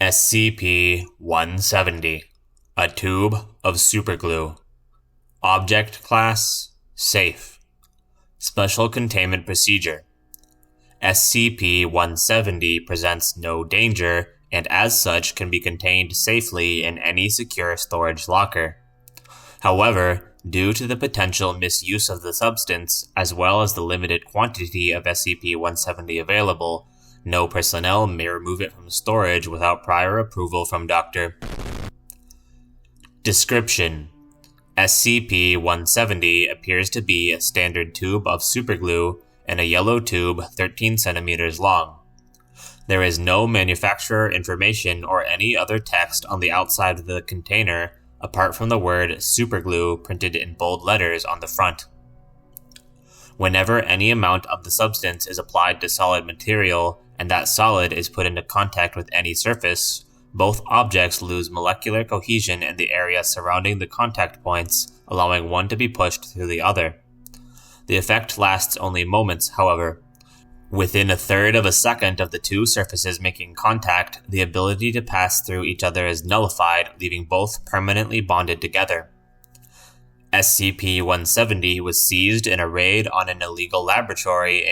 SCP-170, a tube of superglue. Object Class: Safe. Special Containment Procedure: SCP-170 presents no danger and as such can be contained safely in any secure storage locker. However, due to the potential misuse of the substance, as well as the limited quantity of SCP-170 available, no personnel may remove it from storage without prior approval from Dr. Description: SCP-170 appears to be a standard tube of superglue and a yellow tube 13 centimeters long. There is no manufacturer information or any other text on the outside of the container apart from the word superglue printed in bold letters on the front. Whenever any amount of the substance is applied to solid material and that solid is put into contact with any surface, both objects lose molecular cohesion in the area surrounding the contact points, allowing one to be pushed through the other. The effect lasts only moments, however. Within a third of a second of the two surfaces making contact, the ability to pass through each other is nullified, leaving both permanently bonded together. SCP-170 was seized in a raid on an illegal laboratory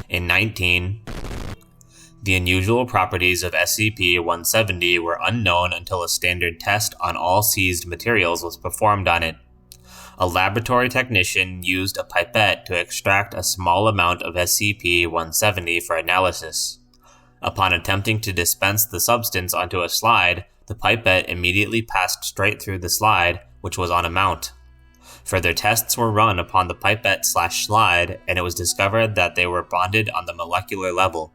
in 19. The unusual properties of SCP-170 were unknown until a standard test on all seized materials was performed on it. A laboratory technician used a pipette to extract a small amount of SCP-170 for analysis. Upon attempting to dispense the substance onto a slide, the pipette immediately passed straight through the slide, which was on a mount. Further tests were run upon the pipette/slide, and it was discovered that they were bonded on the molecular level.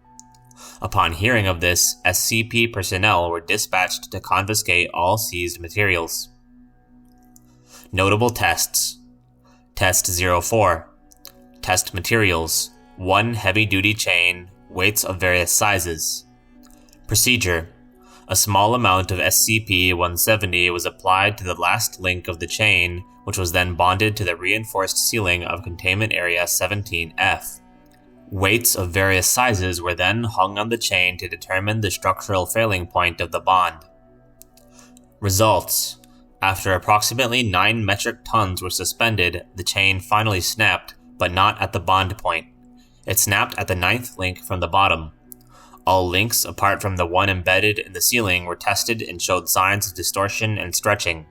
Upon hearing of this, SCP personnel were dispatched to confiscate all seized materials. Notable tests: Test 04. Test materials: 1 heavy-duty chain, weights of various sizes. Procedure: a small amount of SCP-170 was applied to the last link of the chain, which was then bonded to the reinforced ceiling of Containment Area 17F. Weights of various sizes were then hung on the chain to determine the structural failing point of the bond. Results: after approximately 9 metric tons were suspended, the chain finally snapped, but not at the bond point. It snapped at the 9th link from the bottom. All links, apart from the one embedded in the ceiling, were tested and showed signs of distortion and stretching.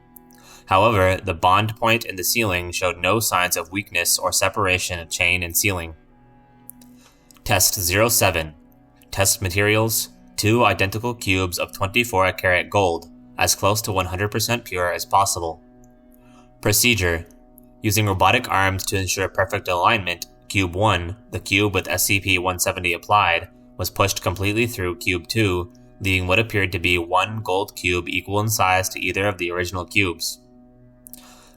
However, the bond point in the ceiling showed no signs of weakness or separation of chain and ceiling. Test 07. Test materials: 2 identical cubes of 24-karat gold, as close to 100% pure as possible. Procedure: using robotic arms to ensure perfect alignment, Cube 1, the cube with SCP-170 applied, was pushed completely through Cube 2, leaving what appeared to be 1 gold cube equal in size to either of the original cubes.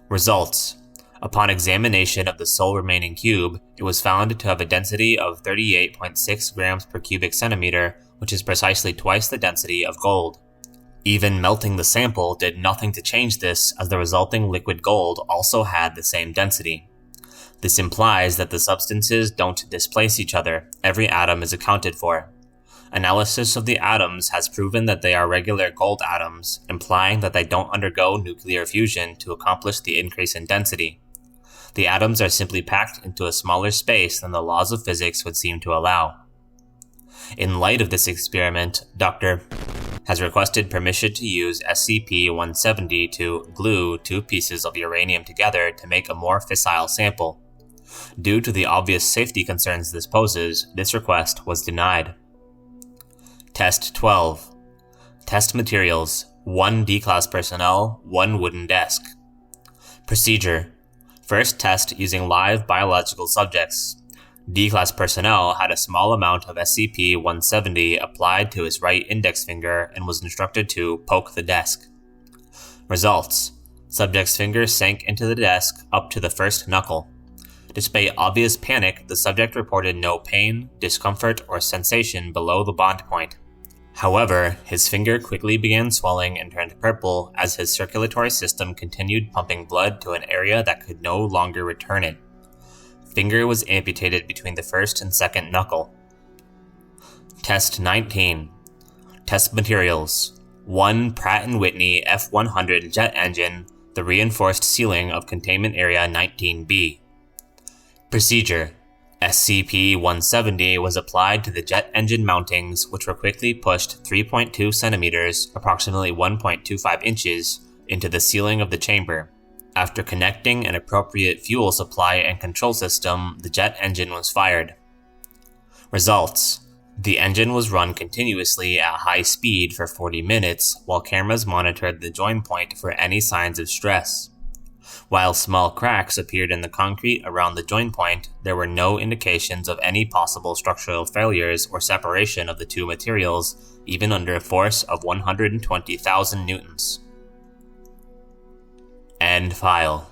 Results: upon examination of the sole remaining cube, it was found to have a density of 38.6 grams per cubic centimeter, which is precisely twice the density of gold. Even melting the sample did nothing to change this, as the resulting liquid gold also had the same density. This implies that the substances don't displace each other, every atom is accounted for. Analysis of the atoms has proven that they are regular gold atoms, implying that they don't undergo nuclear fusion to accomplish the increase in density. The atoms are simply packed into a smaller space than the laws of physics would seem to allow. In light of this experiment, Dr. has requested permission to use SCP-170 to glue 2 pieces of uranium together to make a more fissile sample. Due to the obvious safety concerns this poses, this request was denied. Test 12. Test materials: 1 D-Class personnel, 1 wooden desk. Procedure: first test using live biological subjects. D-Class personnel had a small amount of SCP-170 applied to his right index finger and was instructed to poke the desk. Results: subject's finger sank into the desk up to the first knuckle. Despite obvious panic, the subject reported no pain, discomfort, or sensation below the bond point. However, his finger quickly began swelling and turned purple as his circulatory system continued pumping blood to an area that could no longer return it. Finger was amputated between the first and second knuckle. Test 19. Test materials: 1 Pratt & Whitney F100 jet engine, the reinforced ceiling of Containment Area 19B. Procedure: SCP-170 was applied to the jet engine mountings, which were quickly pushed 3.2 centimeters, approximately 1.25 inches, into the ceiling of the chamber. After connecting an appropriate fuel supply and control system, the jet engine was fired. Results: the engine was run continuously at high speed for 40 minutes, while cameras monitored the join point for any signs of stress. While small cracks appeared in the concrete around the join point, there were no indications of any possible structural failures or separation of the two materials, even under a force of 120,000 newtons. End file.